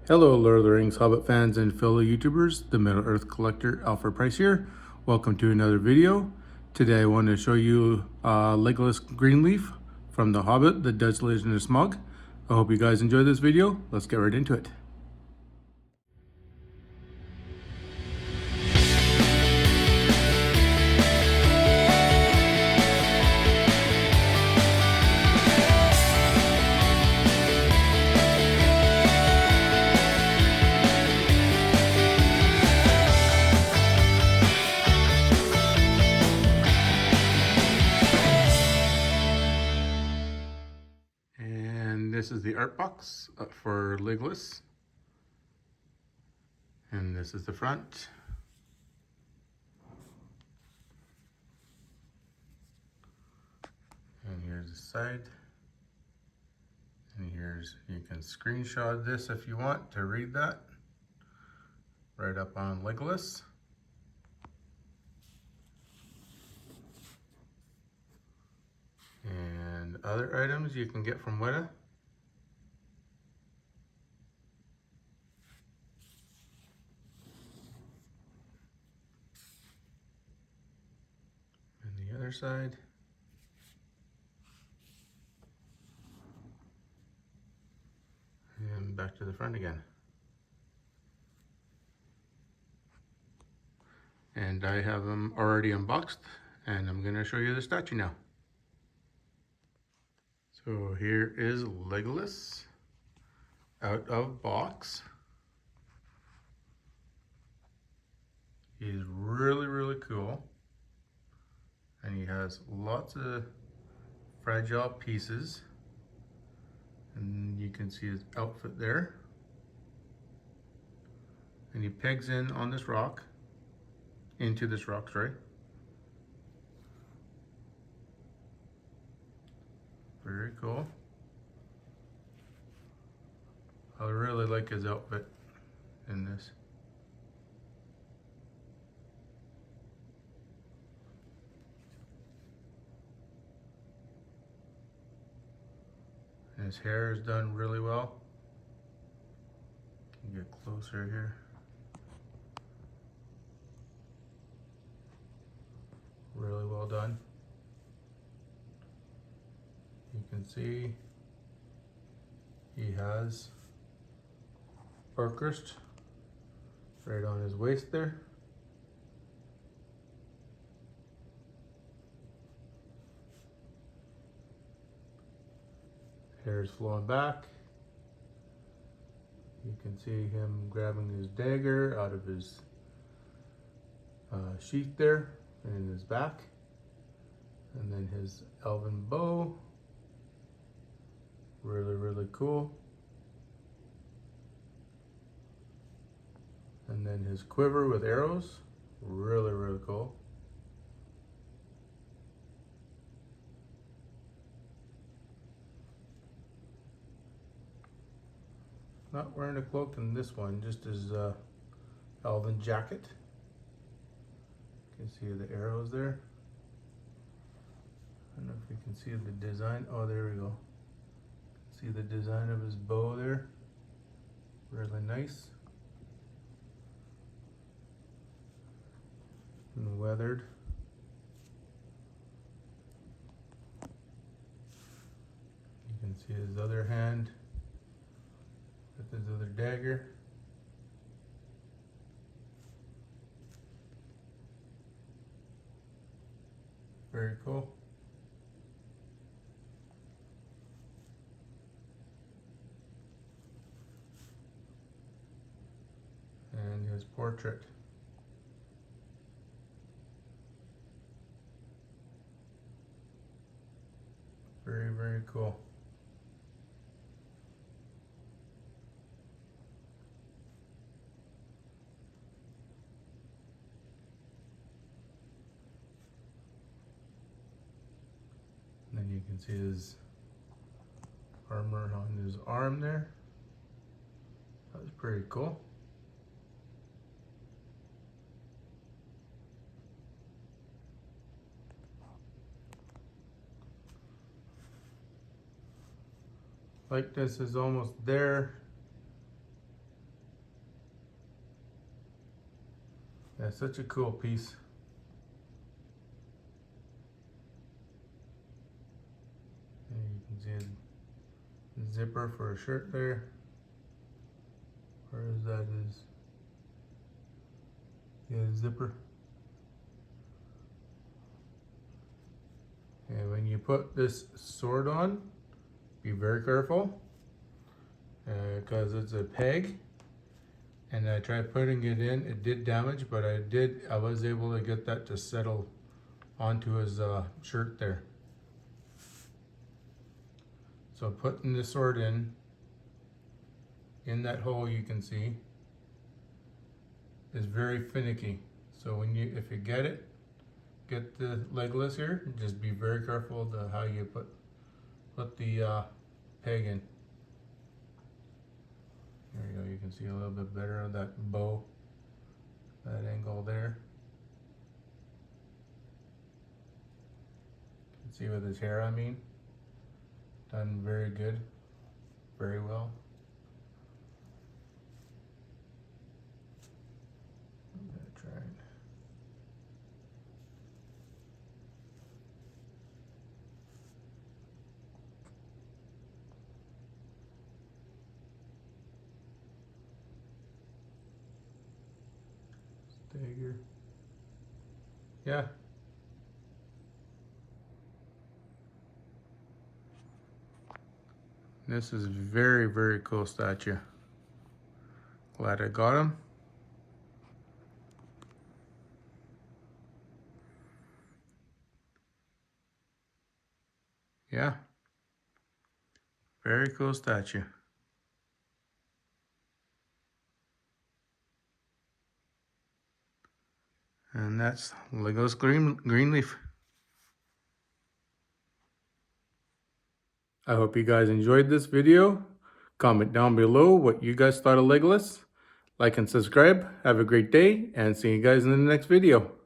Hello, Lord of the Rings Hobbit fans and fellow YouTubers, the Middle Earth Collector Alfred Price here. Welcome to another video. Today I want to show you Legolas Greenleaf from the Hobbit, the Desolation of Smaug. I hope you guys enjoy this video. Let's get right into it. And this is the art box for Legolas. And this is the front. And here's the side. And here's, you can screenshot this if you want to read that. Right up on Legolas. And other items you can get from Weta. And the other side. And back to the front again. And I have them already unboxed, and I'm going to show you the statue now. So here is Legolas out of box. He's really cool, and he has lots of fragile pieces, and you can see his outfit there, and he pegs in on this rock, into this rock, sorry. Very cool. I really like his outfit in this. And his hair is done really well. Can get closer here. Really well done. You can see he has Orcrist right on his waist there. Hair is flowing back. You can see him grabbing his dagger out of his sheath there and in his back. And then his elven bow. Really cool. And then his quiver with arrows. Really cool. Not wearing a cloak in this one, just his elven jacket. You can see the arrows there. I don't know if you can see the design. Oh, there we go. See the design of his bow there. Really nice. And weathered. You can see his other hand with his other dagger. Very cool. And his portrait. Very cool. And then you can see his armor on his arm there. That was pretty cool. Likeness is almost there. Yeah, such a cool piece. And you can see a zipper for a shirt there. Where is that? Zipper. And when you put this sword on, be very careful because it's a peg. And I tried putting it in, it did damage, but I was able to get that to settle onto his shirt there. So putting the sword in that hole you can see is very finicky. So if you get the Legolas here, just be very careful to how you put the peg in. There you go, you can see a little bit better of that bow, that angle there. You can see with his hair, I mean, done very good, very well. I'm gonna try it. Stagger. Yeah. This is very, very cool statue. Glad I got him. Yeah. Very cool statue. And that's Legolas Greenleaf. I hope you guys enjoyed this video. Comment down below what you guys thought of Legolas. Like and subscribe. Have a great day and see you guys in the next video.